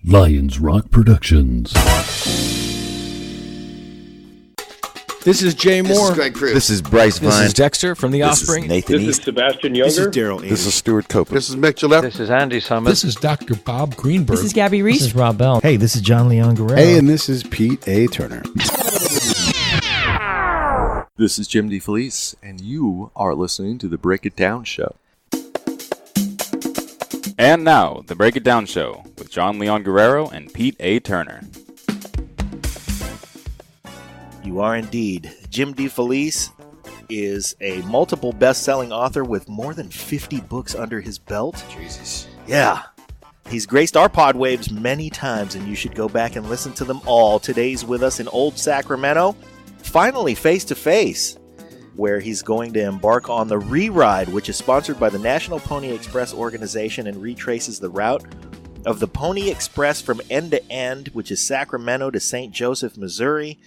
Lions Rock Productions. This is Jay Moore. This is Greg Cruz. This is Bryce Vine. This is Dexter from The Offspring. This is Nathan This East. is Sebastian Younger. This is Daryl. This is Stuart Copeland. This is Mick Gillette. This is Andy Summers. This is Dr. Bob Greenberg. This is Gabby Reese. This is Rob Bell. Hey, this is John Leon Guerrero. Hey, and this is Pete A. Turner. This is Jim DeFelice, and you are listening to the Break It Down Show. And now, the Break It Down Show with John Leon Guerrero and Pete A. Turner. You are indeed. Jim DeFelice is a multiple best-selling author with more than 50 books under his belt. Jesus. Yeah. He's graced our pod waves many times, and you should go back and listen to them all. Today's with us in Old Sacramento, finally face-to-face, where he's going to embark on the Re-Ride, which is sponsored by the National Pony Express organization and retraces the route of the Pony Express from end to end, which is Sacramento to St. Joseph, Missouri.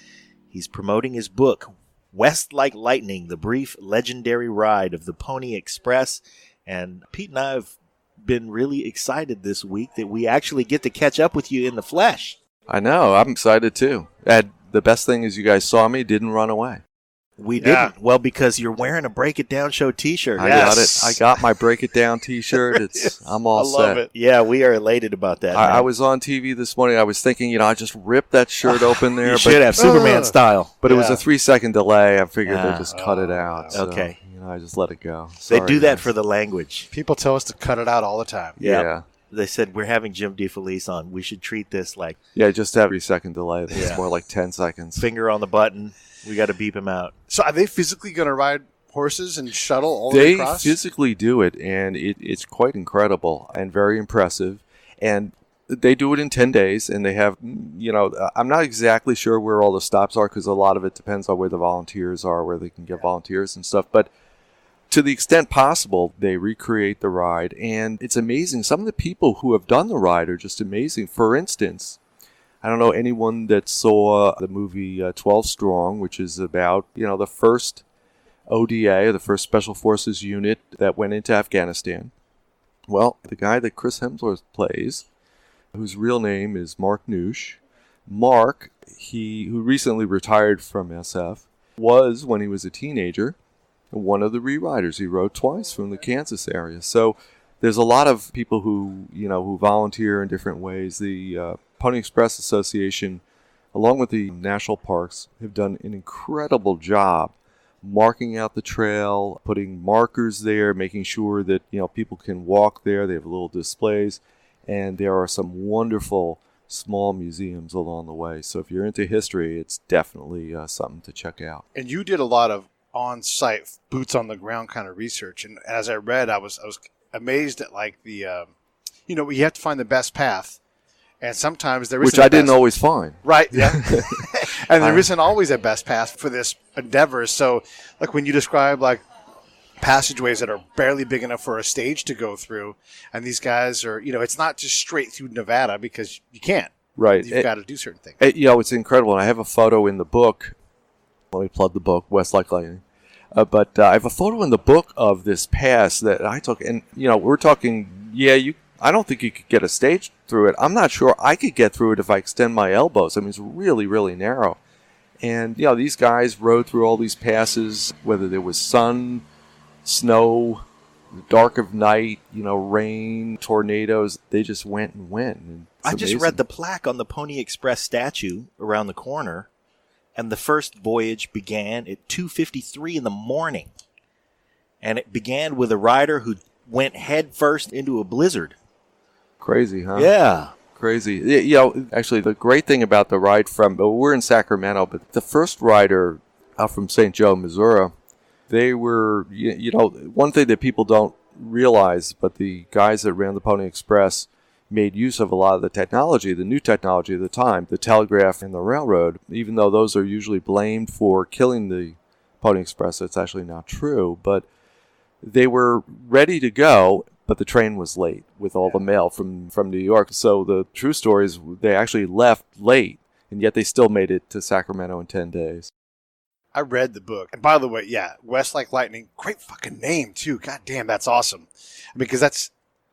He's promoting his book, West Like Lightning, the brief legendary ride of the Pony Express. And Pete and I have been really excited this week that we actually get to catch up with you in the flesh. I know, I'm excited too. And the best thing is you guys saw me, didn't run away. We didn't. Well, because you're wearing a Break It Down Show t-shirt. I got it. I got my Break It Down t-shirt. I'm all set. I love it. Yeah, we are elated about that. I was on TV this morning. I was thinking, I just ripped that shirt open there. You should have Superman style. But it was a 3-second delay. I figured they'd just cut it out. So, okay. I just let it go. Sorry, they do that for the language. People tell us to cut it out all the time. Yeah. They said, we're having Jim DeFelice on. We should treat this like... Yeah, just have a 3-second delay. It's more like 10 seconds. Finger on the button. We got to beep him out. So are they physically going to ride horses and shuttle all the way across? They physically do it, and it's quite incredible and very impressive. And they do it in 10 days, and they have, I'm not exactly sure where all the stops are because a lot of it depends on where the volunteers are, where they can get volunteers and stuff. But to the extent possible, they recreate the ride, and it's amazing. Some of the people who have done the ride are just amazing. For instance, I don't know anyone that saw the movie 12 Strong, which is about, the first ODA, the first Special Forces unit that went into Afghanistan. Well, the guy that Chris Hemsworth plays, whose real name is Mark Noosh, Mark, who recently retired from SF, was, when he was a teenager, one of the re-riders. He rode twice from the Kansas area. So there's a lot of people who volunteer in different ways. The Pony Express Association, along with the national parks, have done an incredible job marking out the trail, putting markers there, making sure that people can walk there. They have little displays, and there are some wonderful small museums along the way. So if you're into history, it's definitely something to check out. And you did a lot of on-site, boots-on-the-ground kind of research. And as I read, I was amazed at the, you have to find the best path. And sometimes there isn't. Which I didn't always find. Right, yeah. And there isn't always a best path for this endeavor. So, like when you describe passageways that are barely big enough for a stage to go through, and these guys are, it's not just straight through Nevada because you can't. Right. You've got to do certain things. It's incredible. And I have a photo in the book. Let me plug the book, West Like Lightning. But I have a photo in the book of this pass that I took. And, we're talking, I don't think you could get a stage through it. I'm not sure I could get through it if I extend my elbows. I mean, it's really, really narrow. And, these guys rode through all these passes, whether there was sun, snow, dark of night, rain, tornadoes. They just went and went. And I just read the plaque on the Pony Express statue around the corner, and the first voyage began at 2:53 in the morning. And it began with a rider who went head first into a blizzard. Crazy, huh? Yeah. Crazy. Actually, the great thing about the ride we're in Sacramento, but the first rider out from St. Joe, Missouri, they were, one thing that people don't realize, but the guys that ran the Pony Express made use of a lot of the technology, the new technology of the time, the telegraph and the railroad, even though those are usually blamed for killing the Pony Express. It's actually not true, but they were ready to go, but the train was late with all the mail from New York. So the true story is they actually left late, and yet they still made it to Sacramento in 10 days. I read the book. And by the way, West Like Lightning, great fucking name, too. God damn, that's awesome. Because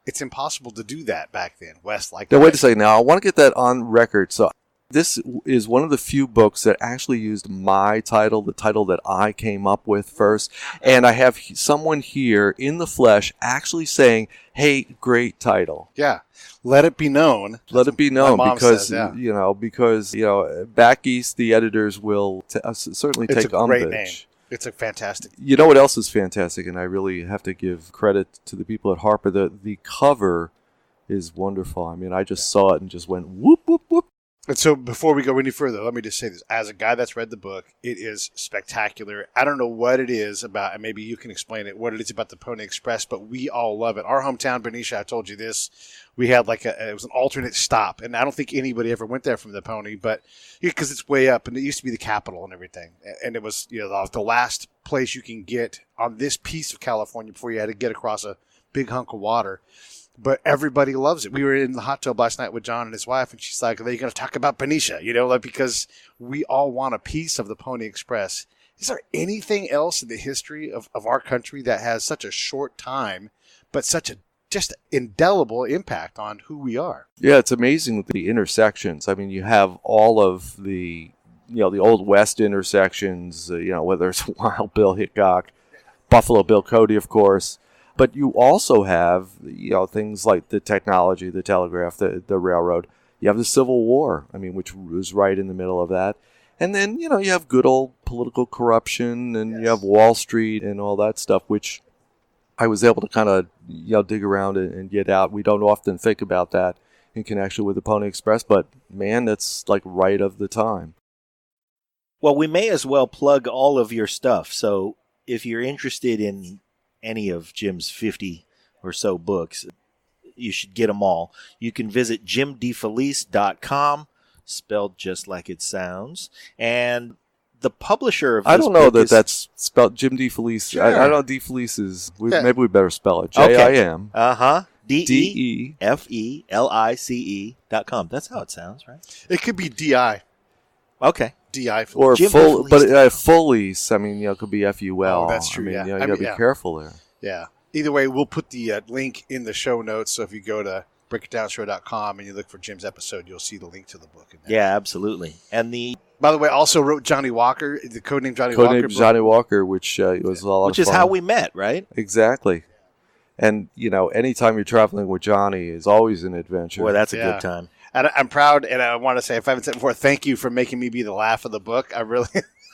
it's impossible to do that back then. West like Now, wait a second. Now, I want to get that on record. So this is one of the few books that actually used my title, the title that I came up with first. And I have someone here in the flesh actually saying, hey, great title. Yeah. Let it be known. Let it be known My mom because, says, yeah. because back east, the editors will certainly It's take a great umbrage. name. It's a fantastic. You know what else is fantastic, and I really have to give credit to the people at Harper. The cover is wonderful. I mean, I just saw it and just went whoop, whoop, whoop. And so before we go any further, let me just say this. As a guy that's read the book, it is spectacular. I don't know what it is about, and maybe you can explain it, what it is about the Pony Express, but we all love it. Our hometown, Benicia, I told you this, we had it was an alternate stop, and I don't think anybody ever went there from the Pony, but because it's way up, and it used to be the capital and everything. And it was the last place you can get on this piece of California before you had to get across a big hunk of water. But everybody loves it. We were in the hot tub last night with John and his wife, and she's like, are they going to talk about Benicia? Because we all want a piece of the Pony Express. Is there anything else in the history of our country that has such a short time, but such a just indelible impact on who we are? Yeah, it's amazing with the intersections. I mean, you have all of the, the Old West intersections, whether it's Wild Bill Hickok, Buffalo Bill Cody, of course. But you also have, things like the technology, the telegraph, the railroad. You have the Civil War, which was right in the middle of that. And then, you have good old political corruption, and you have Wall Street and all that stuff, which I was able to kind of, dig around and get out. We don't often think about that in connection with the Pony Express, but, man, that's like right of the time. Well, we may as well plug all of your stuff. So if you're interested in any of Jim's 50 or so books, you should get them all. You can visit jimdefelice.com, spelled just like it sounds. And the publisher of this I don't know book that's spelled Jim DeFelice. Sure. I know DeFelice is, maybe we better spell it. Okay. J-I-M. DEFELICE.com. That's how it sounds, right? It could be D.I. Okay. D.I. Or Jim full, DeFelice. but Felice, it could be F-U-L. Oh, that's true, yeah. You got to be careful there. Yeah. Either way, we'll put the link in the show notes. So if you go to breakitdownshow.com and you look for Jim's episode, you'll see the link to the book in there. Yeah, absolutely. And By the way, also wrote Johnny Walker, the codename Johnny Walker. Codename Johnny Walker, which was a lot of fun. which is how we met, right? Exactly. And, anytime you're traveling with Johnny is always an adventure. Boy, that's a Yeah. good time. And I'm proud, and I want to say, if I haven't said it before, thank you for making me be the laugh of the book. I really...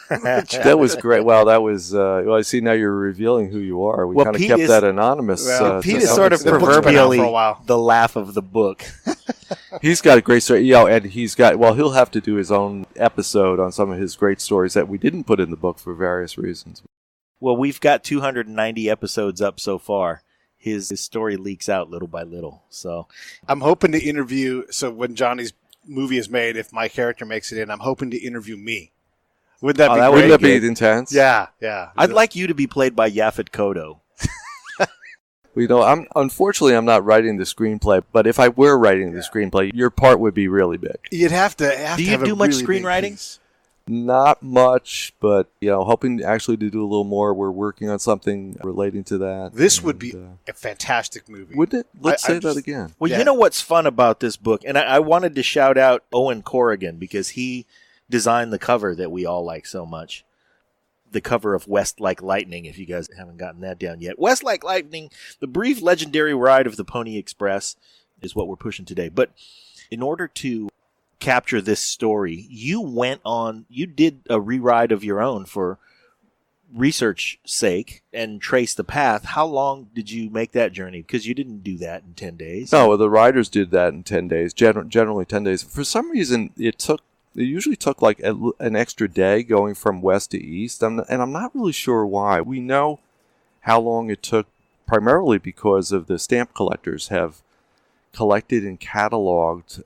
That was great. Well, that was. I see now you're revealing who you are. We kind of Pete kept is- that anonymous. Pete to is some sort of extent. book's been out proverbially for a while. the laugh of the book. He's got a great story. And he's got. Well, he'll have to do his own episode on some of his great stories that we didn't put in the book for various reasons. Well, we've got 290 episodes up so far. His story leaks out little by little. So I'm hoping to interview, so when Johnny's movie is made, if my character makes it in, I'm hoping to interview me. Would that be that great? Wouldn't that be intense? Yeah, yeah. I'd like you to be played by Yaphet Kotto. Well, unfortunately I'm not writing the screenplay, but if I were writing the screenplay, your part would be really big. You'd have to Do you have a do much really big screenwriting? piece. Not much, but hoping actually to do a little more. We're working on something relating to that. This would And, be a fantastic movie. wouldn't it? Let's I say just- that again. Well, Yeah. you know what's fun about this book? And I wanted to shout out Owen Corrigan because he designed the cover that we all like so much. The cover of West Like Lightning, if you guys haven't gotten that down yet. West Like Lightning, the brief legendary ride of the Pony Express is what we're pushing today. But in order to capture this story, you did a rewrite of your own for research sake and trace the path. How long did you make that journey? Because you didn't do that in 10 days. No, the writers did that in 10 days, generally 10 days. For some reason, it usually took like an extra day going from west to east, and I'm not really sure why. We know how long it took primarily because of the stamp collectors have collected and cataloged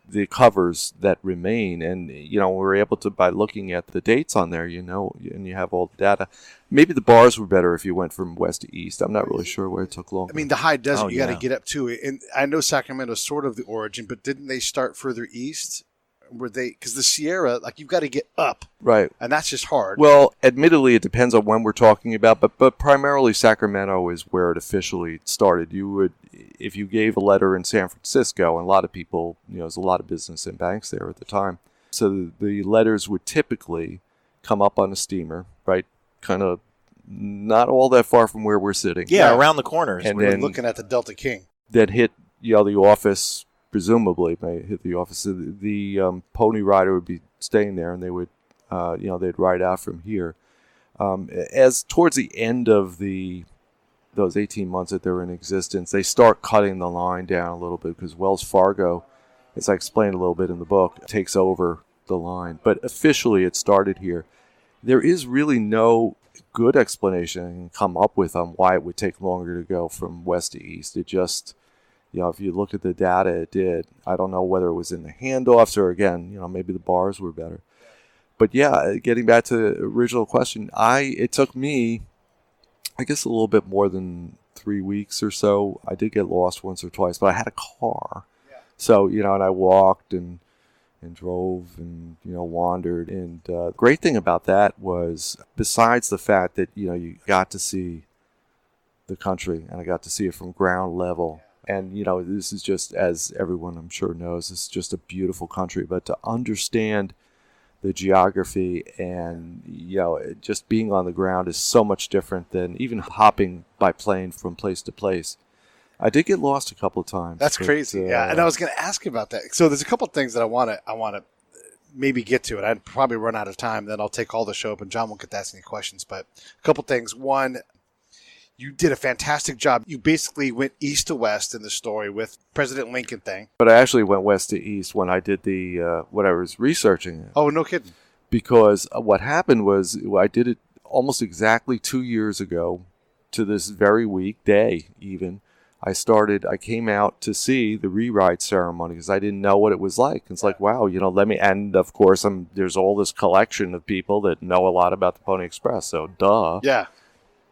the covers that remain, and we're able to, by looking at the dates on there, and you have all the data. Maybe the bars were better if you went from west to east. I'm not really sure where it took longer. I mean, the high desert, Oh, you got to yeah. get up to it. And I know Sacramento's sort of the origin, but didn't they start further east? Were they, because the Sierra, like you've got to get up, Right. and that's just hard. Well, admittedly, it depends on when we're talking about, but primarily Sacramento is where it officially started. You would, if you gave a letter in San Francisco, and a lot of people, there's a lot of business and banks there at the time, so the letters would typically come up on a steamer, right? Kind of not all that far from where we're sitting. Yeah, around the corners. And We're then looking at the Delta King. that hit, the office. Presumably, may hit the office. The pony rider would be staying there, and they would, they'd ride out from here. As towards the end of those 18 months that they're in existence, they start cutting the line down a little bit because Wells Fargo, as I explained a little bit in the book, takes over the line. But officially, it started here. There is really no good explanation I can come up with on why it would take longer to go from west to east. It just, if you look at the data, it did. I don't know whether it was in the handoffs or, again, maybe the bars were better. But yeah, getting back to the original question, it took me, I guess, a little bit more than 3 weeks or so. I did get lost once or twice, but I had a car. Yeah. So, and I walked and drove and, wandered. And the great thing about that was, besides the fact that, you got to see the country, and I got to see it from ground level. And, this is just, as everyone I'm sure knows, this is just a beautiful country. But to understand the geography and, just being on the ground is so much different than even hopping by plane from place to place. I did get lost a couple of times. That's crazy. Yeah, and I was going to ask you about that. So there's a couple of things that I want to maybe get to it. I'd probably run out of time. Then I'll take all the show up, and John won't get to ask any questions. But a couple of things. One, you did a fantastic job. You basically went east to west in the story with President Lincoln thing. But I actually went west to east when I did what I was researching. Oh, no kidding. Because what happened was I did it almost exactly 2 years ago to this very week, day even. I came out to see the rewrite ceremony because I didn't know what it was like. It's like, wow, and of course, there's all this collection of people that know a lot about the Pony Express, so duh. Yeah.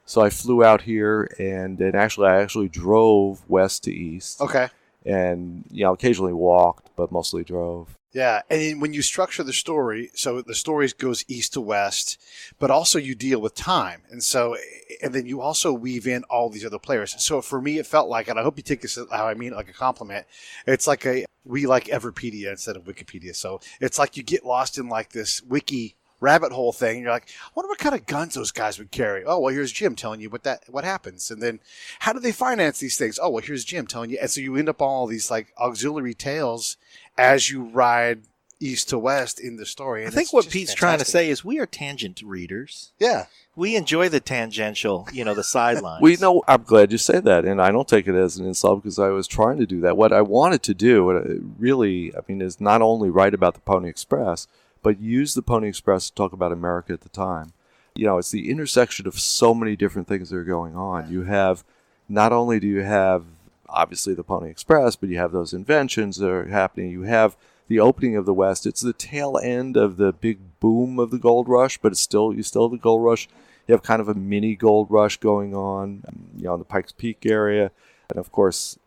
So I flew out here, and then I actually drove west to east. Okay. And, occasionally walked, but mostly drove. Yeah, and when you structure the story, so the story goes east to west, but also you deal with time. And then you also weave in all these other players. So for me, it felt like, and I hope you take this how I mean it, like a compliment, it's like we like Everpedia instead of Wikipedia. So it's like you get lost in like this wiki rabbit hole thing. And you're like, I wonder what kind of guns those guys would carry. Oh, well, here's Jim telling you what happens. And then how do they finance these things? Oh, well, here's Jim telling you. And so you end up on all these like auxiliary tales as you ride east to west in the story. And I think what Pete's trying to say is we are tangent readers. Yeah. We enjoy the tangential, the sidelines. I'm glad you say that, and I don't take it as an insult because I was trying to do that. What I wanted to do, really, is not only write about the Pony Express, but use the Pony Express to talk about America at the time. It's the intersection of so many different things that are going on. Not only do you have, obviously, the Pony Express, but you have those inventions that are happening. You have the opening of the West. It's the tail end of the big boom of the gold rush, but you still have the gold rush. You have kind of a mini gold rush going on, in the Pikes Peak area. And, of course,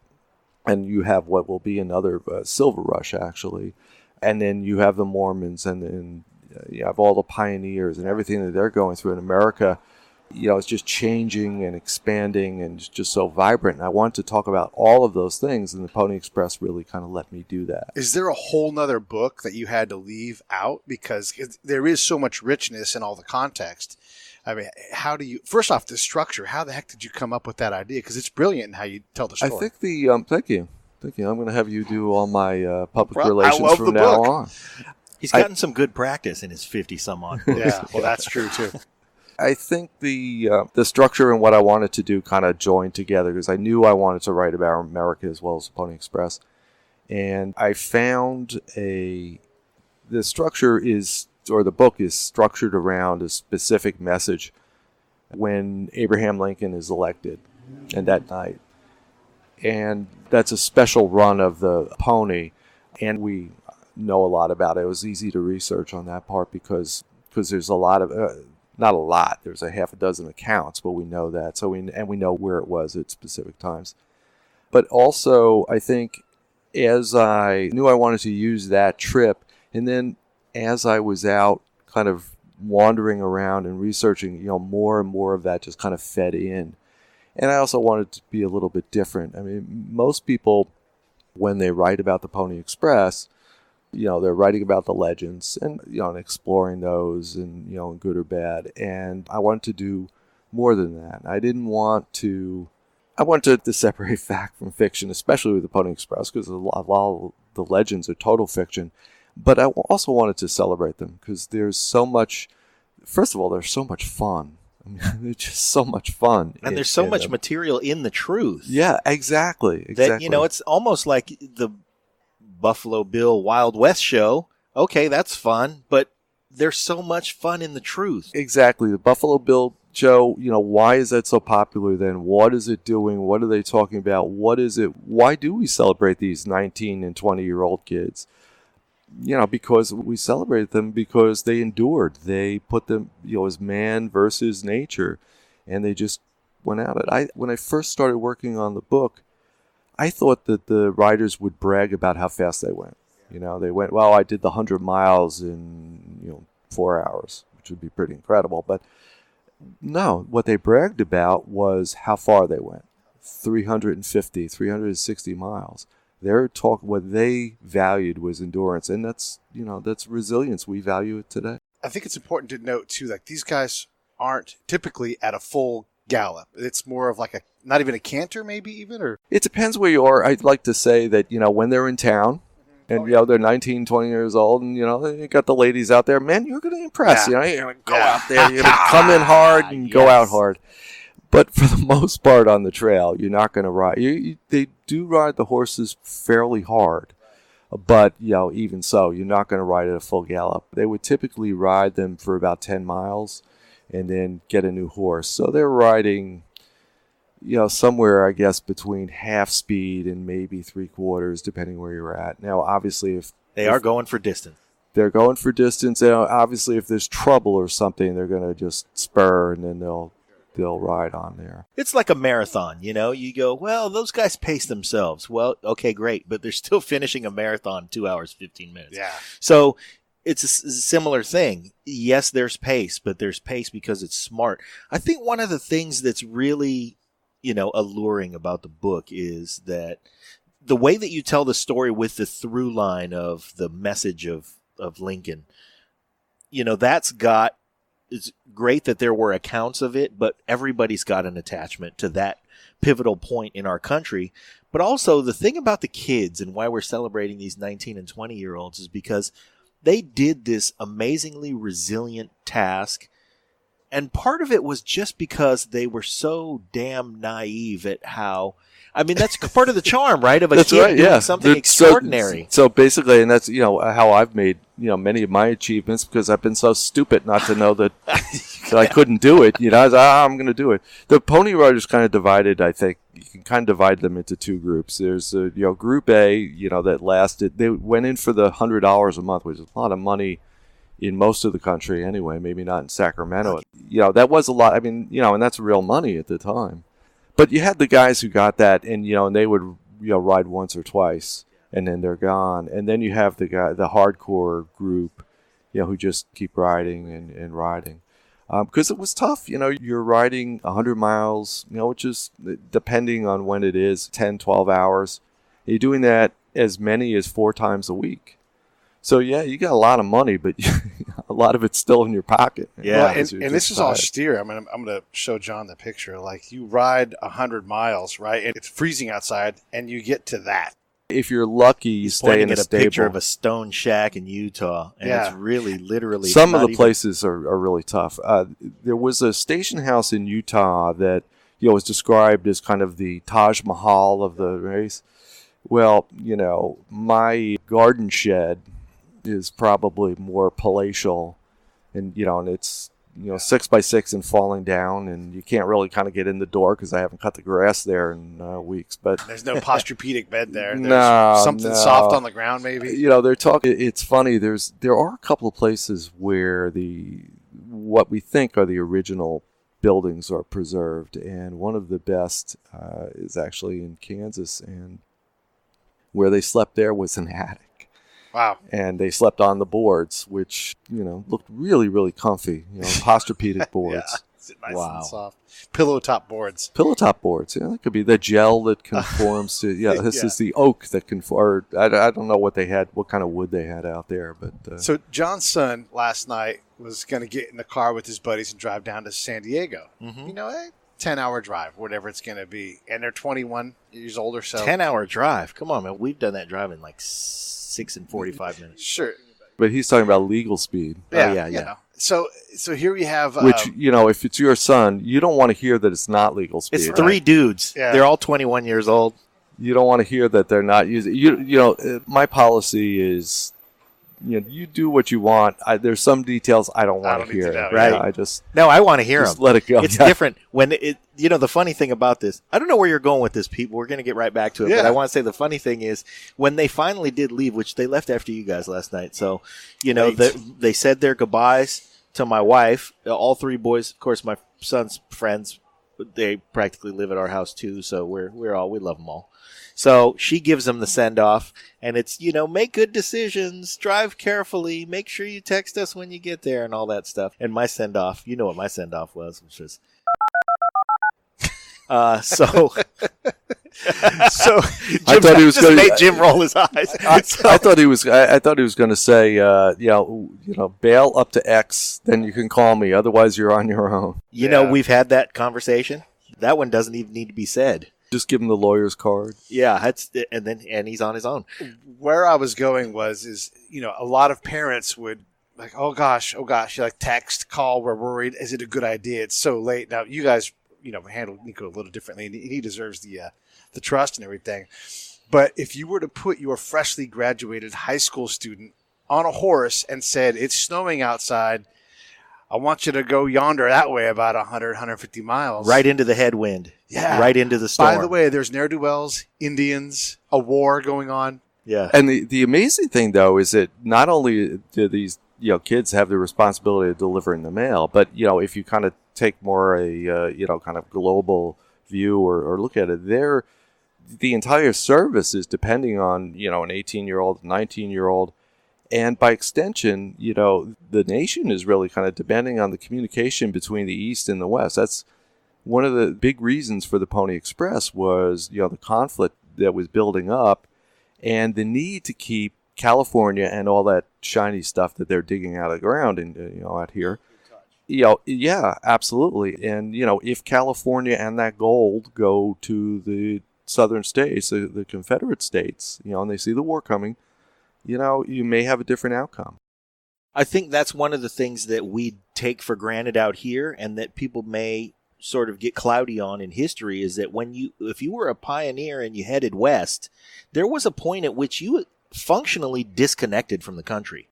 and you have what will be another silver rush, actually. And then you have the Mormons, and then you have all the pioneers and everything that they're going through in America. It's just changing and expanding and just so vibrant. And I wanted to talk about all of those things, and the Pony Express really kind of let me do that. Is there a whole nother book that you had to leave out? Because there is so much richness in all the context. How do you, first off, the structure, how the heck did you come up with that idea? Because it's brilliant in how you tell the story. I think thank you. I'm going to have you do all my public relations from now on. He's gotten some good practice in his 50-some-odd books. Yeah, well, that's true, too. I think the structure and what I wanted to do kind of joined together because I knew I wanted to write about America as well as the Pony Express. And I found the structure the book is structured around a specific message when Abraham Lincoln is elected, and that night. And that's a special run of the Pony, and we know a lot about it. It was easy to research on that part because there's a lot of not a lot. There's a half a dozen accounts, but we know that. So we know where it was at specific times. But also, I think as I knew I wanted to use that trip And then as I was out kind of wandering around and researching, more and more of that just kind of fed in. And I also wanted to be a little bit different. I mean, most people, when they write about the Pony Express, they're writing about the legends and, and exploring those and, good or bad. And I wanted to do more than that. I wanted to separate fact from fiction, especially with the Pony Express, because a lot of the legends are total fiction. But I also wanted to celebrate them because there's so much, first of all, they're so much fun. I mean, they're just so much fun. And there's so much material in the truth. Yeah, exactly. That, it's almost like the Buffalo Bill Wild West show. Okay, that's fun, but there's so much fun in the truth. Exactly. The Buffalo Bill show, why is that so popular then? What is it doing? What are they talking about? What is it? Why do we celebrate these 19 and 20-year-old kids? Because we celebrated them because they endured. They put them, as man versus nature, and they just went at it. When I first started working on the book, I thought that the writers would brag about how fast they went. They went, well, I did the 100 miles in, 4 hours, which would be pretty incredible. But no, what they bragged about was how far they went, 350, 360 miles. What they valued was endurance, and that's resilience. We value it today. I think it's important to note too, like these guys aren't typically at a full gallop. It's more of like not even a canter, maybe even, or it depends where you are. I'd like to say that when they're in town, and they're 19, 20 years old, and you got the ladies out there, man, you're going to impress. You're going to go out there, you're going to come in hard and go out hard. But for the most part on the trail, you're not going to ride. They do ride the horses fairly hard, but even so, you're not going to ride at a full gallop. They would typically ride them for about 10 miles, and then get a new horse. So they're riding, somewhere I guess between half speed and maybe 3/4, depending where you're at. Now, obviously, if they are going for distance. They're going for distance. Obviously, if there's trouble or something, they're going to just spur, and then they'll ride on there. It's like a marathon, you go, well, those guys pace themselves. Well, okay, great, but they're still finishing a marathon 2 hours, 15 minutes. Yeah. So it's a similar thing. Yes, there's pace, but there's pace because it's smart. I think one of the things that's really, alluring about the book is that the way that you tell the story with the through line of the message of Lincoln, it's great that there were accounts of it, but everybody's got an attachment to that pivotal point in our country. But also the thing about the kids and why we're celebrating these 19 and 20-year-olds is because they did this amazingly resilient task. And part of it was just because they were so damn naive at how, that's part of the charm, right? Of a kid doing something extraordinary. So basically, and that's, how I've made, many of my achievements because I've been so stupid not to know that, that I couldn't do it. I was I'm going to do it. The Pony Riders kind of divided, I think, you can kind of divide them into two groups. There's, Group A, that lasted, they went in for the $100 a month, which is a lot of money in most of the country anyway, maybe not in Sacramento. That was a lot. And that's real money at the time. But you had the guys who got that, and and they would ride once or twice, and then they're gone. And then you have the hardcore group, who just keep riding and riding, because it was tough. You're riding 100 miles, which is, depending on when it is, 10, 12 hours. You're doing that as many as 4 times a week. So yeah, you got a lot of money, but a lot of it's still in your pocket. Yeah, well, and this is austere. I'm going to show John the picture. Like you ride 100 miles, right? And it's freezing outside, and you get to that. If you're lucky, you stay in a stable. Picture of a stone shack in Utah, and it's really, literally. Some of the places are really tough. There was a station house in Utah that was described as kind of the Taj Mahal of the race. Well, my garden shed is probably more palatial, and it's 6x6 and falling down, and you can't really kind of get in the door because I haven't cut the grass there in weeks. But there's no posturepedic bed there. There's something soft on the ground, maybe. They're talking. It's funny. There are a couple of places where what we think are the original buildings are preserved, and one of the best is actually in Kansas, and where they slept there was an attic. Wow. And they slept on the boards, which, looked really, really comfy. Posturepedic boards. Yeah. Nice Wow. and soft. Pillow top boards. Pillow top boards. That could be the gel that conforms to. Yeah, this is the oak that conforms. I don't know what they had, what kind of wood they had out there, but. So John's son last night was going to get in the car with his buddies and drive down to San Diego. Mm-hmm. 10-hour drive, whatever it's going to be, and they're 21 years old or so. 10-hour drive. Come on, man. We've done that drive in like 6 and 45 minutes. Sure. But he's talking about legal speed. Yeah, yeah. So here we have Which, if it's your son, you don't want to hear that it's not legal speed. It's 3 dudes. Yeah. They're all 21 years old. You don't want to hear that they're not using. My policy is, you do what you want. There's some details I don't want to hear. Right. I just No, I want to hear them. let it go. It's different when the funny thing about this, I don't know where you're going with this, Pete. We're going to get right back to it. Yeah. But I want to say the funny thing is when they finally did leave, which they left after you guys last night. So, they said their goodbyes to my wife, all 3 boys. Of course, my son's friends, they practically live at our house too. So we love them all. So she gives them the send off, and it's, make good decisions, drive carefully, make sure you text us when you get there, and all that stuff. And my send off, you know what my send off was, which was. So I thought he was going to made Jim roll his eyes. I thought he was. I thought he was going to say, bail up to X, then you can call me. Otherwise, you're on your own. We've had that conversation. That one doesn't even need to be said. Just give him the lawyer's card. Yeah, and he's on his own. Where I was going is a lot of parents would like, oh gosh, like text, call, we're worried. Is it a good idea? It's so late. Now you guys, handle Nico a little differently, and he deserves the trust and everything. But if you were to put your freshly graduated high school student on a horse and said, it's snowing outside, I want you to go yonder that way about 100, 150 miles. Right into the headwind. Yeah. Right into the storm. By the way, there's ne'er-do-wells, Indians, a war going on. Yeah. And the amazing thing, though, is that not only do these kids have the responsibility of delivering the mail, but if you kind of take more a kind of global view or look at it, the entire service is depending on an 18-year-old, 19-year-old. And by extension, the nation is really kind of depending on the communication between the East and the West. That's one of the big reasons for the Pony Express was, the conflict that was building up and the need to keep California and all that shiny stuff that they're digging out of the ground and, out here. Yeah, absolutely. And, if California and that gold go to the southern states, the Confederate states, and they see the war coming, you may have a different outcome. I think that's one of the things that we take for granted out here and that people may sort of get cloudy on in history is that if you were a pioneer and you headed west, there was a point at which you functionally disconnected from the country.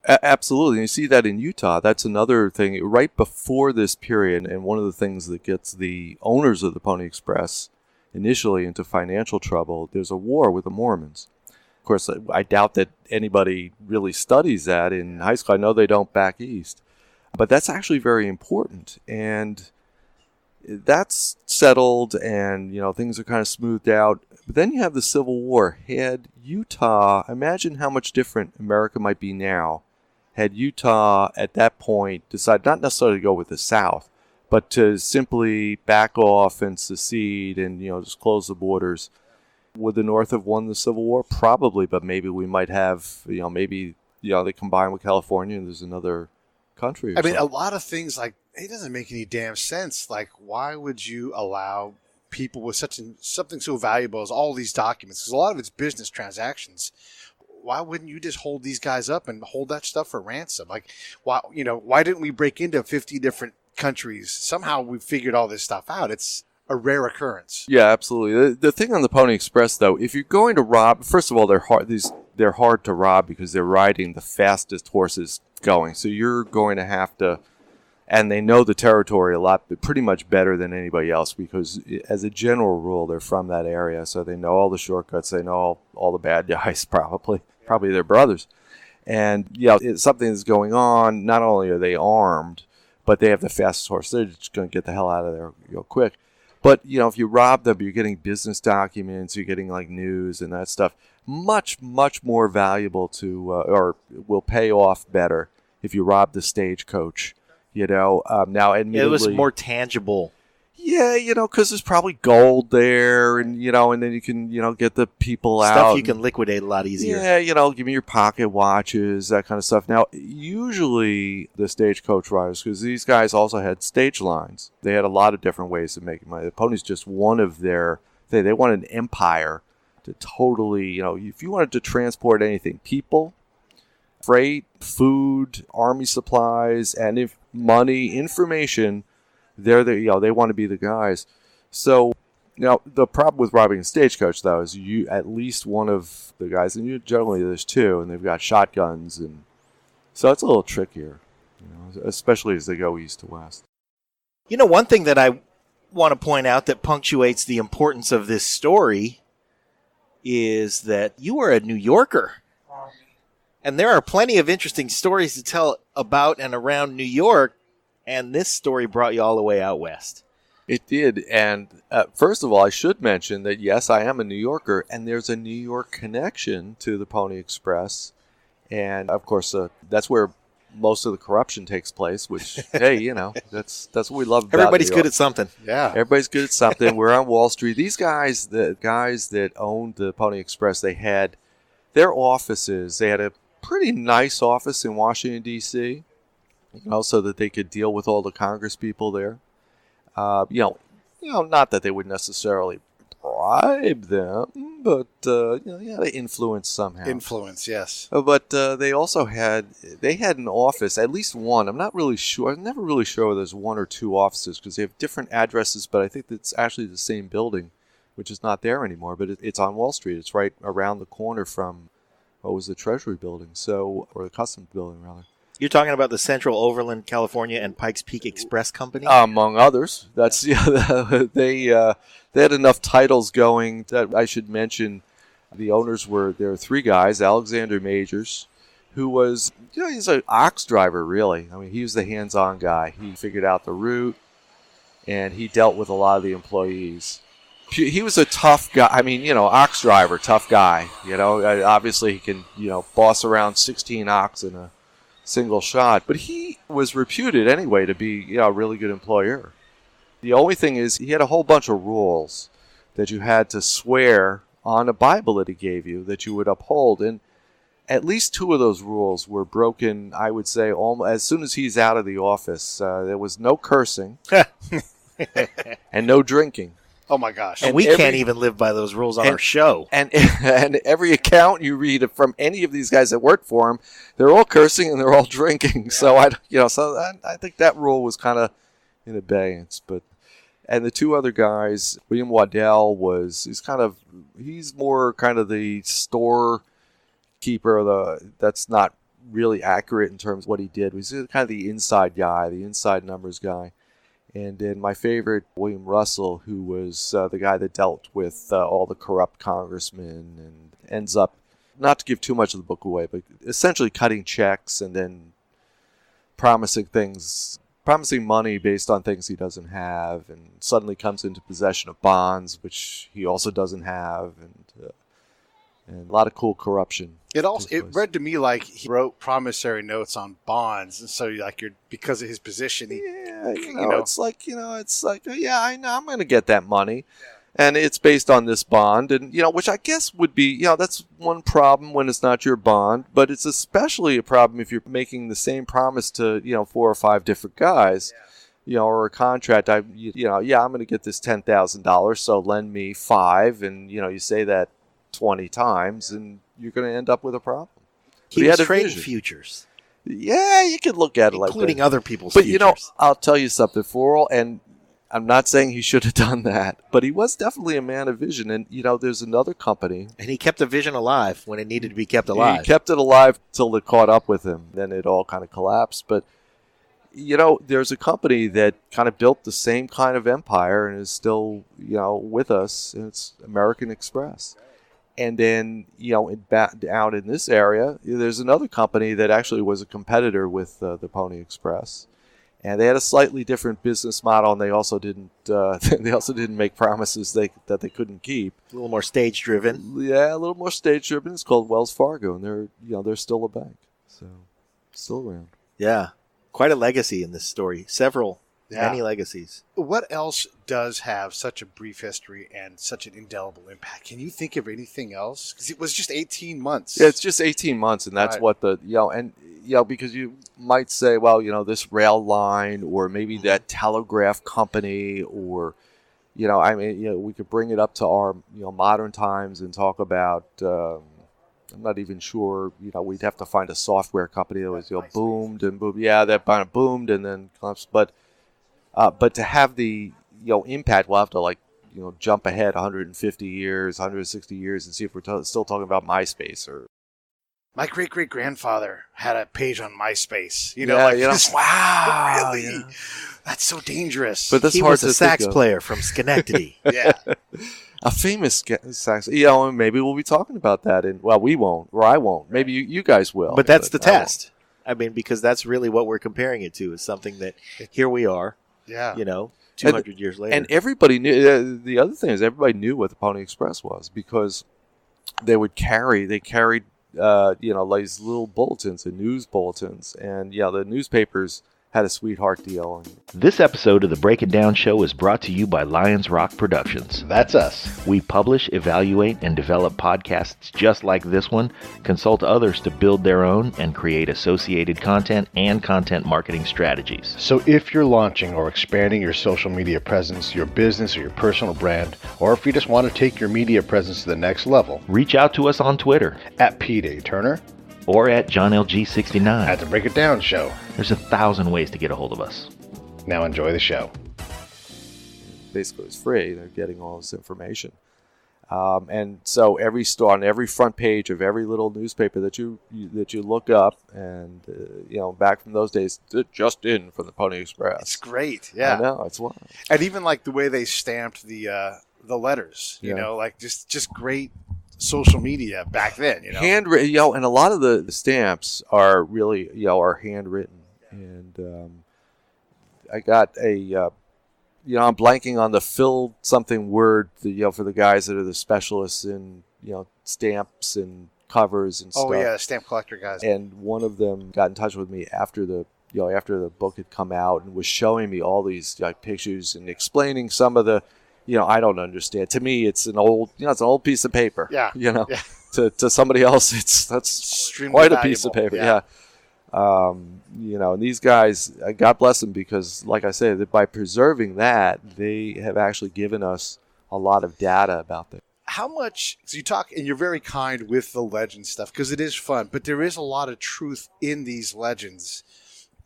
Absolutely. And you see that in Utah. That's another thing. Right before this period, and one of the things that gets the owners of the Pony Express initially into financial trouble, there's a war with the Mormons. Of course, I doubt that anybody really studies that in high school. I know they don't back east. But that's actually very important. And that's settled and, things are kind of smoothed out. But then you have the Civil War. Had Utah, imagine how much different America might be now had Utah at that point decided not necessarily to go with the South, but to simply back off and secede and, just close the borders. Would the North have won the Civil War? Probably, but maybe we might have, they combine with California and there's another country. I mean, a lot of things it doesn't make any damn sense. Like, why would you allow people with something so valuable as all these documents? Because a lot of it's business transactions. Why wouldn't you just hold these guys up and hold that stuff for ransom? Like, why didn't we break into 50 different countries? Somehow we figured all this stuff out. It's a rare occurrence. Yeah, absolutely. The thing on the Pony Express, though, if you're going to rob, first of all, they're hard to rob because they're riding the fastest horses going. So you're going to have to, and they know the territory a lot, but pretty much better than anybody else because as a general rule, they're from that area. So they know all the shortcuts. They know all the bad guys, probably their brothers. And, it's something that's going on. Not only are they armed, but they have the fastest horse. They're just going to get the hell out of there quick. But, if you rob them, you're getting business documents, you're getting news and that stuff. much, much more valuable to, or will pay off better if you rob the stagecoach. Now, admittedly, It was more tangible. Yeah, because there's probably gold there, and and then you can, get the people out. Stuff you can liquidate a lot easier. Yeah, give me your pocket watches, that kind of stuff. Now, usually the stagecoach riders, because these guys also had stage lines. They had a lot of different ways of making money. The pony's just one of their thing. They wanted an empire to totally, if you wanted to transport anything, people, freight, food, army supplies, and if money, information, they want to be the guys. So now the problem with robbing a stagecoach, though, is you at least one of the guys, and generally there's two, and they've got shotguns, and so it's a little trickier, especially as they go east to west. One thing that I want to point out that punctuates the importance of this story is that you are a New Yorker. And there are plenty of interesting stories to tell about and around New York, and this story brought you all the way out west. It did, and first of all, I should mention that, yes, I am a New Yorker, and there's a New York connection to the Pony Express, and, of course, that's where most of the corruption takes place, which, hey, that's what we love about Everybody's New York. good at something. Yeah. Everybody's good at something. We're on Wall Street. These guys, the guys that owned the Pony Express, they had their offices. They had a pretty nice office in Washington, D.C., so that they could deal with all the Congress people there. Not that they would necessarily bribe them, but you had to influence somehow. Influence, yes. But they also had an office, at least one. I'm not really sure. I'm never really sure whether there's one or two offices because they have different addresses. But I think it's actually the same building, which is not there anymore. But it's on Wall Street. It's right around the corner from what was the Treasury building, or the Customs building rather. You're talking about the Central Overland, California, and Pikes Peak Express Company? Among others. That's they had enough titles going that I should mention. The owners there were three guys. Alexander Majors, who was he's an ox driver really. I mean, he was the hands-on guy. He figured out the route, and he dealt with a lot of the employees. He was a tough guy. I mean, ox driver, tough guy. Obviously he can boss around 16 ox in a single shot, but he was reputed anyway to be a really good employer. The only thing is he had a whole bunch of rules that you had to swear on a Bible that he gave you that you would uphold, and at least two of those rules were broken, I would say, almost as soon as he's out of the office. There was no cursing and no drinking. Oh my gosh! And we can't even live by those rules on our show. And every account you read from any of these guys that work for him, they're all cursing and they're all drinking. Yeah. So I think that rule was kind of in abeyance. And the two other guys, William Waddell he's more kind of the storekeeper. That's not really accurate in terms of what he did. He's kind of the inside guy, the inside numbers guy. And then my favorite, William Russell, who was the guy that dealt with all the corrupt congressmen and ends up, not to give too much of the book away, but essentially cutting checks and then promising money based on things he doesn't have, and suddenly comes into possession of bonds, which he also doesn't have, and a lot of cool corruption. It read to me like he wrote promissory notes on bonds, and so because of his position, it's like I know I'm going to get that money, and it's based on this bond, and which I guess would be that's one problem when it's not your bond, but it's especially a problem if you're making the same promise to 4 or 5 different guys. Or a contract. I'm going to get this $10,000, so lend me 5, and you say that 20 times, and you're going to end up with a problem. He was trading futures. Yeah, you could look at it like that. Including other people's but futures. I'll tell you something, and I'm not saying he should have done that, but he was definitely a man of vision. And, there's another company. And he kept the vision alive when it needed to be kept alive. He kept it alive till it caught up with him. Then it all kind of collapsed. But, there's a company that kind of built the same kind of empire and is still, with us, and it's American Express. And then, out in this area, there's another company that actually was a competitor with the Pony Express. And they had a slightly different business model, and they also didn't make promises that they couldn't keep. A little more stage driven. Yeah, a little more stage driven. It's called Wells Fargo, and they're still a bank, so still around. Yeah, quite a legacy in this story. Many legacies. What else does have such a brief history and such an indelible impact? Can you think of anything else? Because it was just 18 months. Yeah, it's just 18 months, and that's what because you might say, well, this rail line, or maybe that telegraph company, or, we could bring it up to our, modern times and talk about, I'm not even sure, we'd have to find a software company that was, boomed and boomed. Yeah, that kind of boomed and then collapsed. But to have the, impact, we'll have to jump ahead 150 years, 160 years and see if we're still talking about MySpace or. My great-great-grandfather had a page on MySpace. Wow. Really? Yeah. That's so dangerous. But that's he hard was to a sax think of. player from Schenectady. Yeah. A famous sax. Maybe we'll be talking about that. We won't, or I won't. Maybe you guys will. But that's the test. I mean, because that's really what we're comparing it to, is something that here we are, 200 years later. And everybody knew, the other thing is everybody knew what the Pony Express was, because they carried these little bulletins and news bulletins, and the newspapers had a sweetheart deal. This episode of the Break It Down Show is brought to you by Lions Rock Productions. That's us. We publish, evaluate, and develop podcasts just like this one, consult others to build their own, and create associated content and content marketing strategies. So if you're launching or expanding your social media presence, your business, or your personal brand, or if you just want to take your media presence to the next level, reach out to us on Twitter at Pete A. Turner or at JohnLG69 at the Break It Down Show. There's 1,000 ways to get a hold of us. Now enjoy the show. Basically, it's free. They're getting all this information. And so on every front page of every little newspaper that you look up, and back from those days, just in from the Pony Express. It's great. Yeah, I know, it's wild. And even the way they stamped the letters, just great social media back then. Handwritten, and a lot of the stamps are really are handwritten. And I got a. I'm blanking on the filled something word, for the guys that are the specialists in, stamps and covers and stuff. Oh, yeah, the stamp collector guys. And one of them got in touch with me after the book had come out, and was showing me all these pictures and explaining some of the, I don't understand. To me, it's an old, it's an old piece of paper. Yeah. Yeah. To somebody else, that's extremely quite a valuable. piece of paper. Yeah. And these guys, God bless them, because, like I said, that by preserving that, they have actually given us a lot of data about them. How much, so you talk, and you're very kind with the legend stuff, because it is fun, but there is a lot of truth in these legends.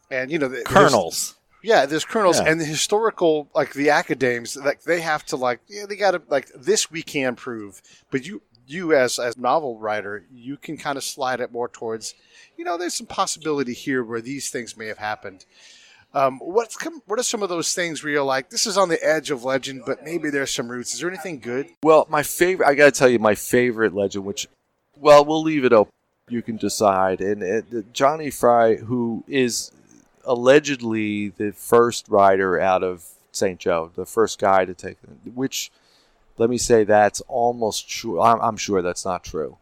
And, kernels. There's kernels, and the historical, the academics, they have to, they got to, this we can prove, but you as novel writer, you can kind of slide it more towards, there's some possibility here where these things may have happened. What are some of those things where you're like, this is on the edge of legend, but maybe there's some roots? Is there anything good? Well, I got to tell you my favorite legend, which, we'll leave it open. You can decide. And Johnny Fry, who is allegedly the first rider out of St. Joe, the first guy to take it, which, let me say, that's almost true. I'm sure that's not true.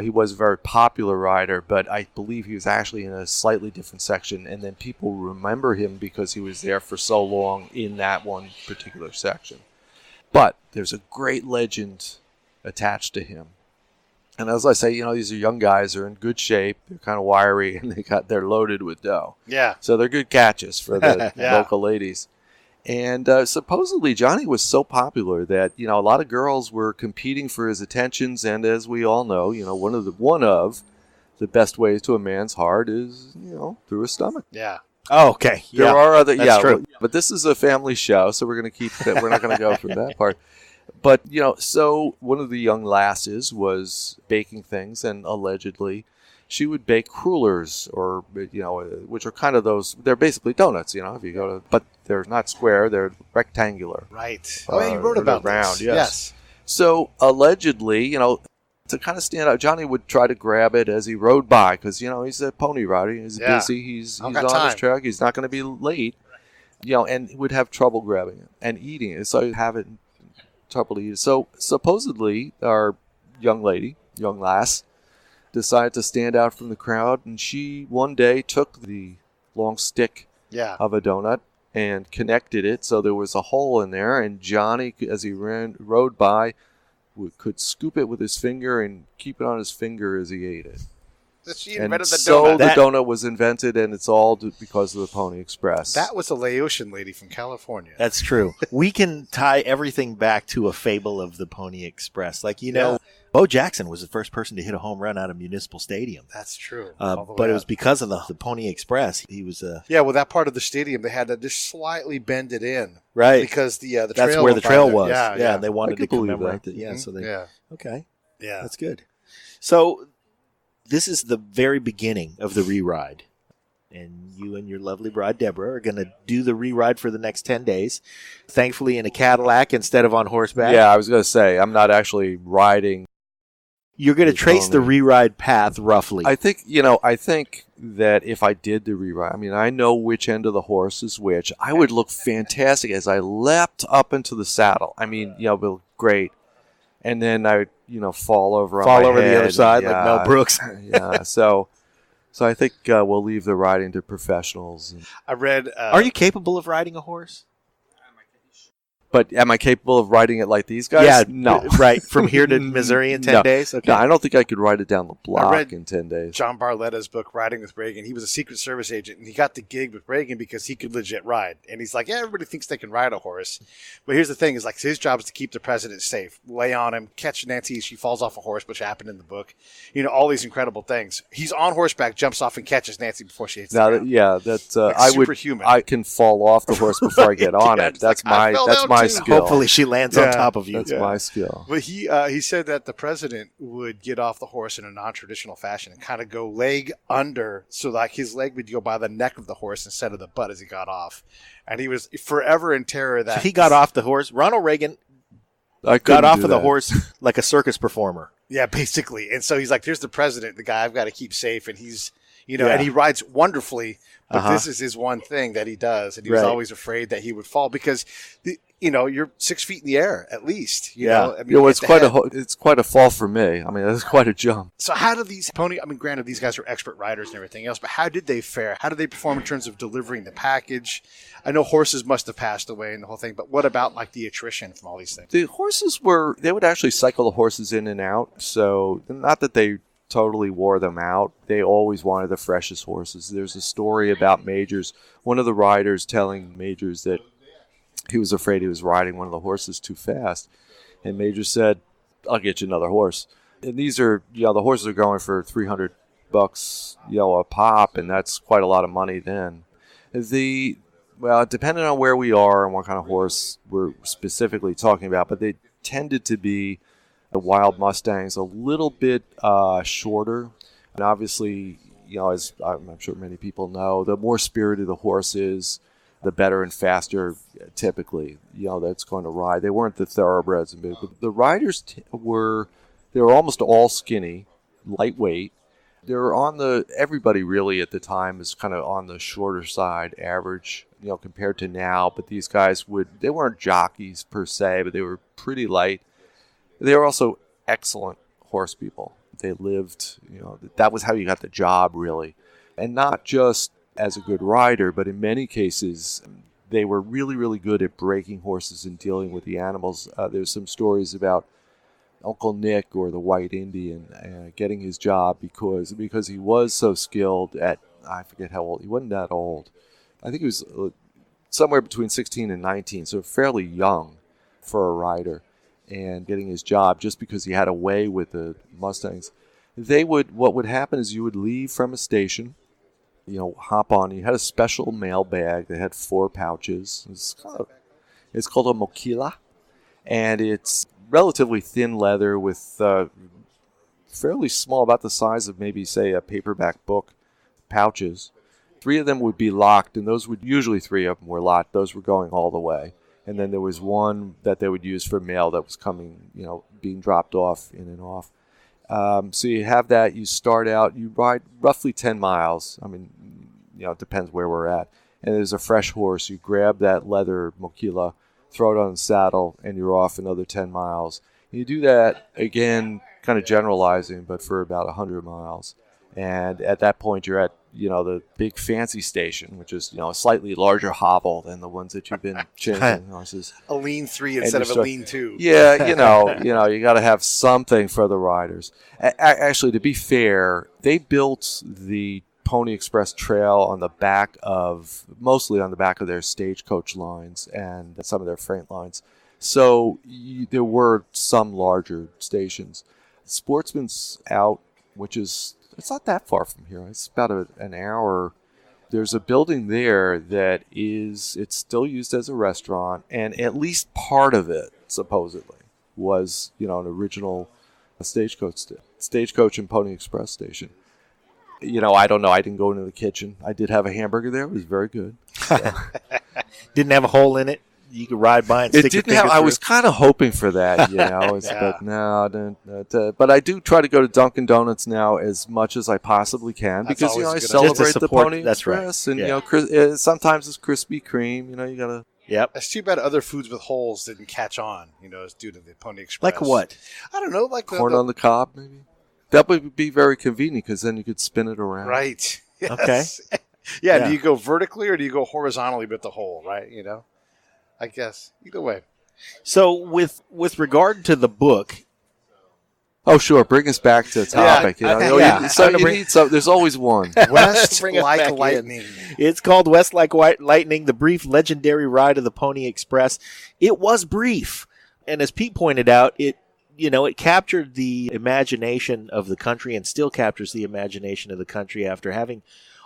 He was a very popular rider, but I believe he was actually in a slightly different section, and then people remember him because he was there for so long in that one particular section. But there's a great legend attached to him. And as I say, these are young guys. They're in good shape. They're kind of wiry, and they're loaded with dough. Yeah. So they're good catches for the local ladies. And supposedly Johnny was so popular that, a lot of girls were competing for his attentions. And as we all know, one of the best ways to a man's heart is, through his stomach. Yeah. Oh, okay. There are other, that's true. But this is a family show, so we're going to keep that. We're not going to go through that part. But, so one of the young lasses was baking things, and allegedly she would bake crullers, or, which are kind of those, they're basically donuts, if you go to, but they're not square, they're rectangular. Right. Oh, yeah, you wrote about round, this. Yes. So allegedly, to kind of stand out. Johnny would try to grab it as he rode by because, he's a pony rider. He's busy. He's on his track. He's not going to be late, and he would have trouble grabbing it and eating it. So he'd have it trouble to eat it. So supposedly our young lass, decided to stand out from the crowd, and she one day took the long stick of a donut and connected it so there was a hole in there, and Johnny, as he rode by, could scoop it with his finger and keep it on his finger as he ate it. She invented the donut. So the donut was invented, and it's all because of the Pony Express. That was a Laotian lady from California. That's true. We can tie everything back to a fable of the Pony Express. Like, Bo Jackson was the first person to hit a home run out of Municipal Stadium. That's true. But it was because of the Pony Express. He was that part of the stadium, they had to just slightly bend it in. Right. Because the trail that's where the trail was. Yeah. They wanted to commemorate that. it. Yeah, so okay. Yeah. That's good. So this is the very beginning of the re-ride. And you and your lovely bride, Deborah, are going to do the re-ride for the next 10 days. Thankfully in a Cadillac instead of on horseback. Yeah, I was going to say, I'm not actually riding. You're going to trace the re-ride path roughly. I think that if I did the re-ride, I know which end of the horse is which. I would look fantastic as I leapt up into the saddle. It would great. And then I would, fall over on my head. The other side like Mel Brooks. Yeah, so I think we'll leave the riding to professionals. I read... Are you capable of riding a horse? But am I capable of riding it like these guys? Yeah, no. Right, from here to Missouri in 10 days? Okay. No, I don't think I could ride it down the block in 10 days. John Barletta's book, Riding with Reagan. He was a Secret Service agent, and he got the gig with Reagan because he could legit ride. And he's like, everybody thinks they can ride a horse. But here's the thing, is like his job is to keep the president safe, lay on him, catch Nancy, she falls off a horse, which happened in the book. All these incredible things. He's on horseback, jumps off, and catches Nancy before she hits the ground. That's superhuman. I can fall off the horse before I get on it. That's my skill. Hopefully she lands on top of you. That's my skill. But he said that the president would get off the horse in a non-traditional fashion and kind of go leg under, so like his leg would go by the neck of the horse instead of the butt as he got off. And he was forever in terror that... So he got off the horse. Ronald Reagan got off of the horse like a circus performer. Yeah, basically. And so he's like, there's the president, the guy I've got to keep safe. And he's, and he rides wonderfully. But this is his one thing that he does. And he was always afraid that he would fall because... you're 6 feet in the air at least. It's quite a fall for me. That's quite a jump. So how do these granted these guys are expert riders and everything else, but how did they fare? How did they perform in terms of delivering the package? I know horses must have passed away and the whole thing, but what about like the attrition from all these things? The horses they would actually cycle the horses in and out. So not that they totally wore them out. They always wanted the freshest horses. There's a story about Majors, one of the riders telling Majors that he was afraid he was riding one of the horses too fast. And Major said, I'll get you another horse. And these are, the horses are going for $300, a pop, and that's quite a lot of money then. Depending on where we are and what kind of horse we're specifically talking about, but they tended to be the wild Mustangs, a little bit shorter. And obviously, as I'm sure many people know, the more spirited the horse is, the better and faster, typically, that's going to ride. They weren't the thoroughbreds. But the riders they were almost all skinny, lightweight. They were everybody really at the time is kind of on the shorter side, average, compared to now. But these guys they weren't jockeys per se, but they were pretty light. They were also excellent horse people. They lived, that was how you got the job, really. And not just as a good rider, but in many cases, they were really, really good at breaking horses and dealing with the animals. There's some stories about Uncle Nick or the White Indian getting his job because he was so skilled at, I forget how old, he wasn't that old. I think he was somewhere between 16 and 19, so fairly young for a rider, and getting his job just because he had a way with the Mustangs. What would happen is you would leave from a station, hop on. You had a special mail bag that had 4 pouches. It's called a mochila, and it's relatively thin leather with fairly small, about the size of maybe, say, a paperback book, pouches. 3 of them would be locked, and usually 3 of them were locked. Those were going all the way. And then there was one that they would use for mail that was coming, being dropped off in and off. So you have that. You start out. You ride roughly 10 miles. I mean, it depends where we're at. And there's a fresh horse. You grab that leather mochila, throw it on the saddle, and you're off another 10 miles. You do that again, kind of generalizing, but for about 100 miles. And at that point, you're at, the big fancy station, which is, a slightly larger hobble than the ones that you've been chasing horses. A lean 3 instead of a lean 2. Yeah, you got to have something for the riders. Actually, to be fair, they built the Pony Express Trail mostly on the back of their stagecoach lines and some of their freight lines. So there were some larger stations. Sportsman's Out, it's not that far from here. It's about an hour. There's a building there that it's still used as a restaurant, and at least part of it, supposedly, was, an original stagecoach and Pony Express station. I don't know. I didn't go into the kitchen. I did have a hamburger there. It was very good. Didn't have a hole in it. You could ride by and stick your finger through. I was kind of hoping for that, but no. But I do try to go to Dunkin' Donuts now as much as I possibly can because I celebrate the Pony Express, and sometimes it's Krispy Kreme. You gotta. Yep. It's too bad other foods with holes didn't catch on. It's due to the Pony Express. Like what? I don't know. Like corn on the cob, maybe. That would be very convenient because then you could spin it around. Right. Yes. Okay. Yeah. Do you go vertically or do you go horizontally with the hole? Right. I guess either way. So with regard to the book. Oh, sure. Bring us back to the topic. There's always one. West Like Lightning. It's called West Like Lightning, the brief legendary ride of the Pony Express. It was brief. And as Pete pointed out, it captured the imagination of the country and still captures the imagination of the country after having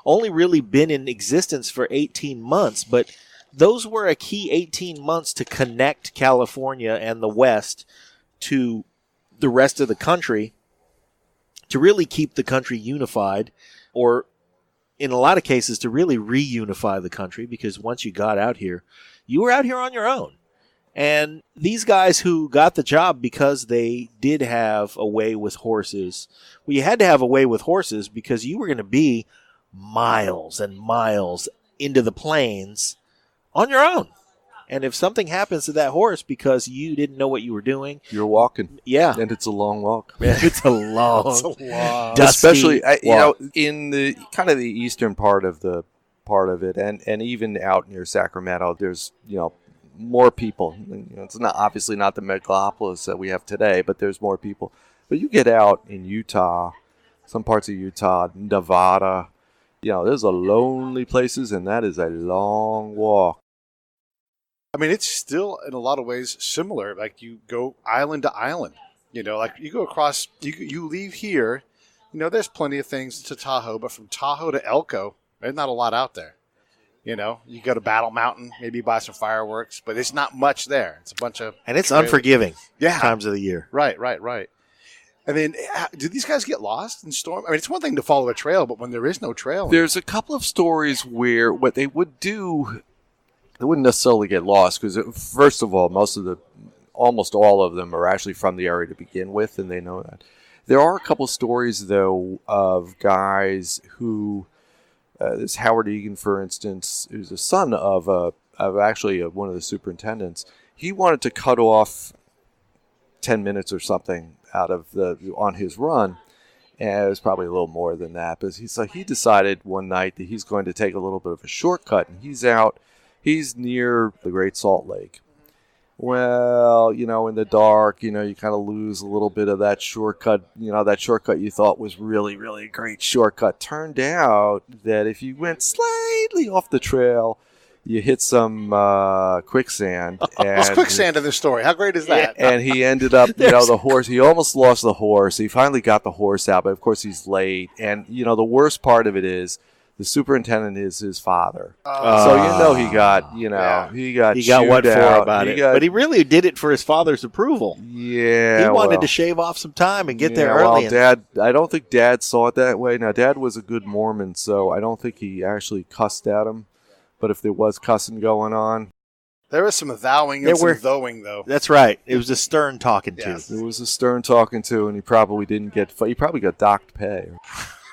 only really been in existence for 18 months. But those were a key 18 months to connect California and the West to the rest of the country, to really keep the country unified, or in a lot of cases to really reunify the country, because once you got out here, you were out here on your own. And these guys who got the job because they did have a way with horses, well, you had to have a way with horses because you were going to be miles and miles into the plains on your own. And if something happens to that horse because you didn't know what you were doing, you're walking. Yeah. And it's a long walk. It's a long, dusty especially, walk. In the kind of the eastern part of it, and even out near Sacramento, there's, more people. It's obviously not the megalopolis that we have today, but there's more people. But you get out in Utah, some parts of Utah, Nevada, there's a lonely places, and that is a long walk. I mean, it's still in a lot of ways similar. Like you go island to island, like you go across, you leave here, there's plenty of things to Tahoe, but from Tahoe to Elko, there's not a lot out there. You go to Battle Mountain, maybe buy some fireworks, but it's not much there. It's a bunch of... And it's unforgiving times of the year. Right. And then, do these guys get lost in storm? I mean, it's one thing to follow a trail, but when there is no trail... There's a couple of stories where what they would do, they wouldn't necessarily get lost, because first of all, almost all of them are actually from the area to begin with, and they know that. There are a couple of stories, though, of guys who... this Howard Egan, for instance, who's the son of actually one of the superintendents. He wanted to cut off 10 minutes or something on his run, and it was probably a little more than that. But he decided one night that he's going to take a little bit of a shortcut, and he's near the Great Salt Lake. Well, in the dark, you kind of lose a little bit of that shortcut. That shortcut you thought was really, really a great shortcut. Turned out that if you went slightly off the trail, you hit some quicksand. There's quicksand in this story. How great is that? And he ended up, the horse, he almost lost the horse. He finally got the horse out, but of course he's late. And, the worst part of it is, the superintendent is his father. So he got, he got what for out. About it. But he really did it for his father's approval. Yeah. He wanted to shave off some time and get there early. Dad, I don't think Dad saw it that way. Now, Dad was a good Mormon, so I don't think he actually cussed at him. But if there was cussing going on, There was some thouing and some thowing, though. That's right. It was a stern talking Yes. to. It was a stern talking to, and he probably didn't get. He probably got docked pay.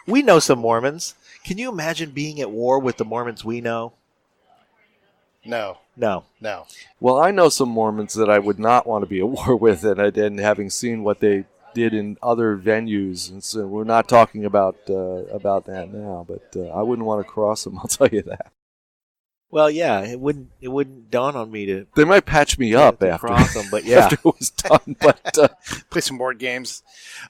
We know some Mormons. Can you imagine being at war with the Mormons we know? No. No. Well, I know some Mormons that I would not want to be at war with, and having seen what they did in other venues, and so we're not talking about that now. But I wouldn't want to cross them. I'll tell you that. Well, yeah, it wouldn't dawn on me to. They might patch me up to after cross them, but yeah, after it was done. But play some board games.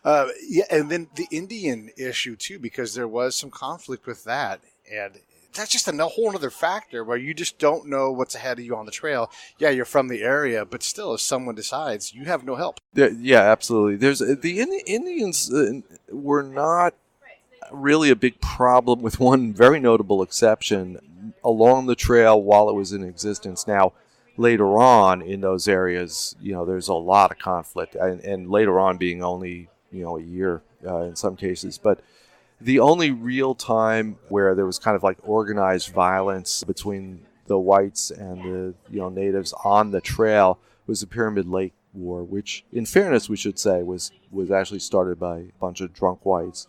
Yeah, and then the Indian issue too, because there was some conflict with that, and that's just a whole other factor where you just don't know what's ahead of you on the trail. Yeah, you're from the area, but still, if someone decides, you have no help. yeah, absolutely. There's the Indians were not really a big problem, with one very notable exception along the trail while it was in existence. Now, later on in those areas, there's a lot of conflict, and later on being only a year in some cases, but the only real time where there was kind of like organized violence between the whites and the natives on the trail was the Pyramid Lake War, which, in fairness, we should say was actually started by a bunch of drunk whites.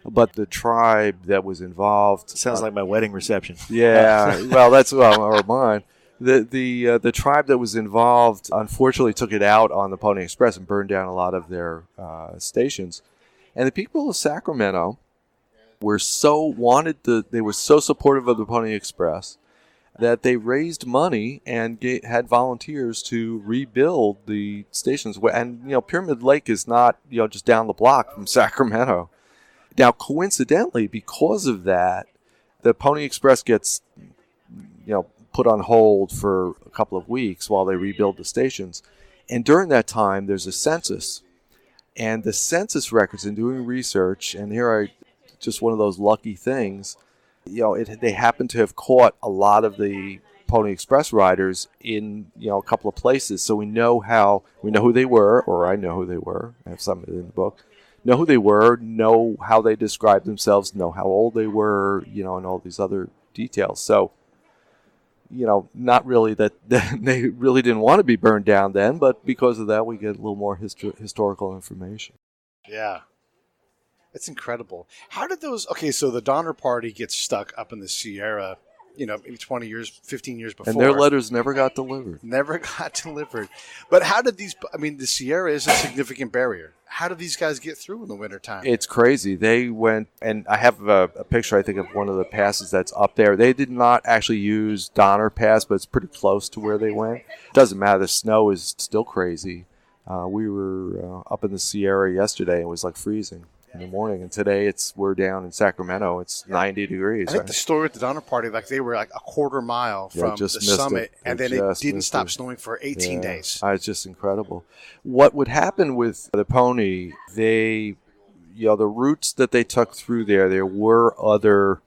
But the tribe that was involved sounds like my wedding reception. Yeah, well, or mine. The tribe that was involved unfortunately took it out on the Pony Express and burned down a lot of their stations. And the people of Sacramento were so supportive of the Pony Express that they raised money and had volunteers to rebuild the stations. And Pyramid Lake is not just down the block from Sacramento. Now, coincidentally, because of that, the Pony Express gets put on hold for a couple of weeks while they rebuild the stations. And during that time, there's a census. And the census records, in doing research, and here are just one of those lucky things, they happen to have caught a lot of the Pony Express riders in a couple of places. So we know who they were, or I know who they were. I have some of it in the book. Know who they were, know how they described themselves, know how old they were, and all these other details. So, not really that they really didn't want to be burned down then, but because of that, we get a little more historical information. Yeah. It's incredible. How did so the Donner Party gets stuck up in the Sierra, maybe 20 years, 15 years before. And their letters never got delivered. But how did the Sierra is a significant barrier. How did these guys get through in the wintertime? It's crazy. They went, and I have a picture, I think, of one of the passes that's up there. They did not actually use Donner Pass, but it's pretty close to where they went. It doesn't matter. The snow is still crazy. We were up in the Sierra yesterday. It was like freezing in the morning, and today we're down in Sacramento. It's 90 degrees. I think the story at the Donner Party, they were like a quarter mile from the summit, and then it didn't stop snowing for 18 days. It's just incredible. What would happen with the Pony? The routes that they took through there were other.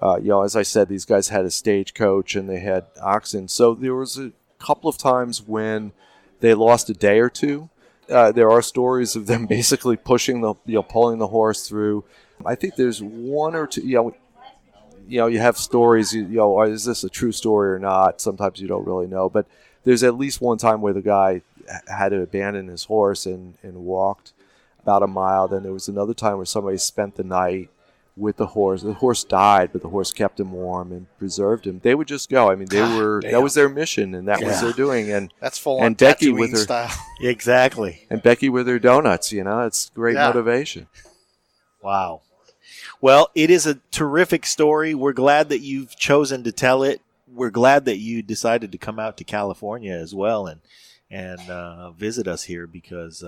As I said, these guys had a stagecoach and they had oxen. So there was a couple of times when they lost a day or two. There are stories of them basically pulling the horse through. I think there's one or two. You have stories. Is this a true story or not? Sometimes you don't really know. But there's at least one time where the guy had to abandon his horse and walked about a mile. Then there was another time where somebody spent the night with the horse. The horse died, but the horse kept him warm and preserved him. They would just go. I mean, that was their mission, and that was their doing. And that's full on Becky Tatooine with her style. Exactly. And Becky with her donuts. It's great motivation. Wow. Well, it is a terrific story. We're glad that you've chosen to tell it. We're glad that you decided to come out to California as well and visit us here, because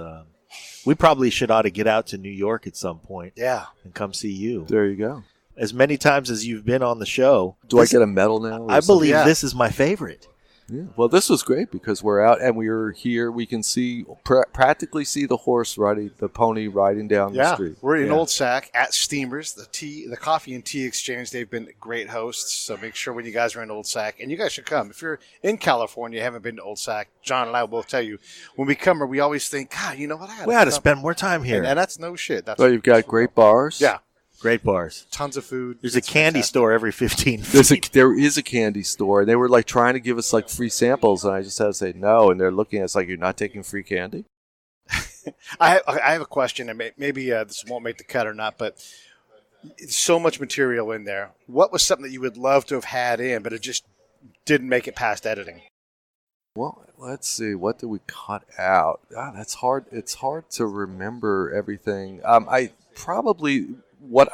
we probably ought to get out to New York at some point. Yeah. And come see you. There you go. As many times as you've been on the show. Do I get a medal now? I believe this is my favorite. Yeah. Well, this was great because we're out and we're here. We can practically see the horse the pony riding down the street. We're in Old Sac at Steamers, the coffee and tea exchange. They've been great hosts, so make sure when you guys are in Old Sac, and you guys should come. If you're in California, you haven't been to Old Sac, John and I will both tell you, when we come here, we always think, God, you know what? We ought to spend more time here. And that's no shit. You've got great bars. Yeah. Great bars. Tons of food. There's a It's candy fantastic. store every 15 feet. There is a candy store. They were like trying to give us like free samples, and I just had to say no. And they're looking at us like, you're not taking free candy? I have a question, and maybe this won't make the cut or not, but so much material in there. What was something that you would love to have had in, but it just didn't make it past editing? Well, let's see. What did we cut out? That's hard. It's hard to remember everything. I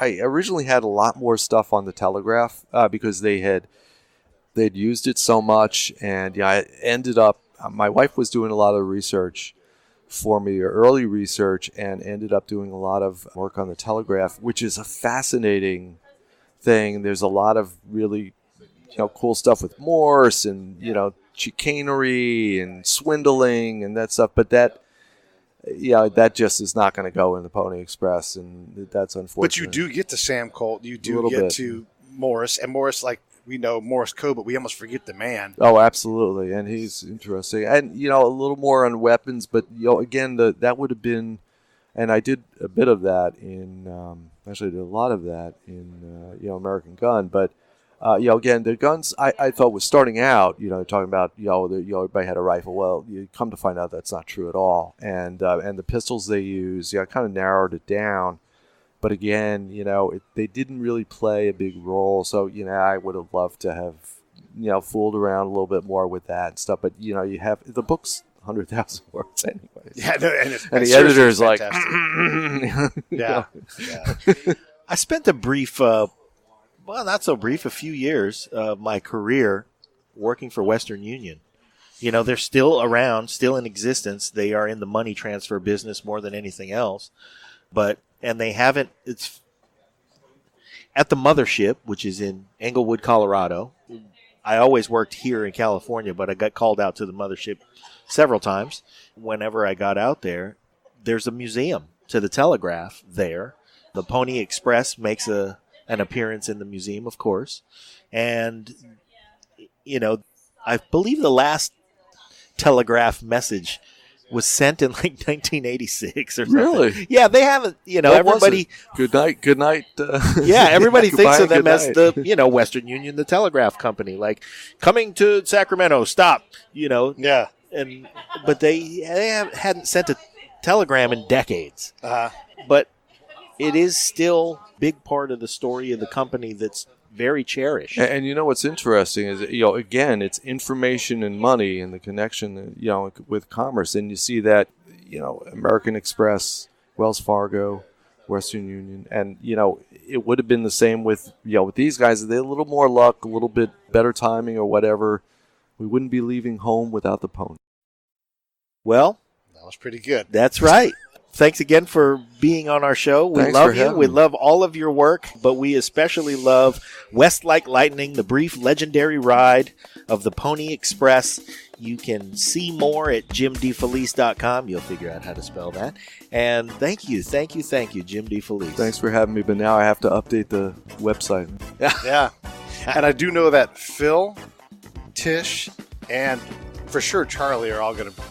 originally had a lot more stuff on the Telegraph because they'd used it so much, and I ended up. My wife was doing a lot of research for me, early research, and ended up doing a lot of work on the Telegraph, which is a fascinating thing. There's a lot of really, cool stuff with Morse and, chicanery and swindling and that stuff. But that just is not going to go in the Pony Express, and that's unfortunate. But you do get to Sam Colt. You do Little get bit. to Morse. And Morse, like, we know Morse code, but we almost forget the man. Oh, absolutely, and he's interesting, and a little more on weapons, but again, that would have been, and I did a bit of that in, actually did a lot of that in, American Gun, but again, the guns I thought was starting out, talking about everybody had a rifle. Well, you come to find out that's not true at all, and the pistols they use, I kind of narrowed it down. But again, they didn't really play a big role. So, I would have loved to have, fooled around a little bit more with that and stuff. But, you have the book's 100,000 words anyway. Yeah, and the editor's like, yeah. I spent a brief, not so brief, a few years of my career working for Western Union. They're still around, still in existence. They are in the money transfer business more than anything else. And they haven't, it's at the mothership, which is in Englewood, Colorado. I always worked here in California, but I got called out to the mothership several times. Whenever I got out there, there's a museum to the Telegraph there. The Pony Express makes an appearance in the museum, of course. And, I believe the last Telegraph message was sent in like 1986 or something. Really? Yeah, they haven't, What everybody. was it? Good night. Yeah, everybody thinks of them goodbye, as the, Western Union, the telegraph company, like coming to Sacramento, stop, Yeah. But they hadn't sent a telegram in decades. Uh-huh. But it is still a big part of the story of the company that's very cherished. And what's interesting is, again, it's information and money and the connection, with commerce. And you see that, American Express, Wells Fargo, Western Union, and, it would have been the same with, with these guys. They had a little more luck, a little bit better timing or whatever. We wouldn't be leaving home without the pony. Well, That was pretty good. that's right. Thanks again for being on our show. We Thanks love for you. having We me. love all of your work, but we especially love West Like Lightning, the brief legendary ride of the Pony Express. You can see more at jimdefelice.com. You'll figure out how to spell that. And thank you, Jim DeFelice. Thanks for having me, but now I have to update the website. Yeah. And I do know that Phil, Tish, and for sure Charlie are all going to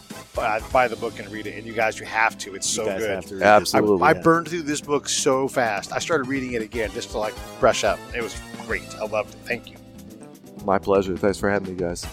buy the book and read it. And you guys, you have to. It's so You guys good. have to read Absolutely. I burned through this book so fast. I started reading it again just to brush up. It was great. I loved it. Thank you. My pleasure. Thanks for having me, guys.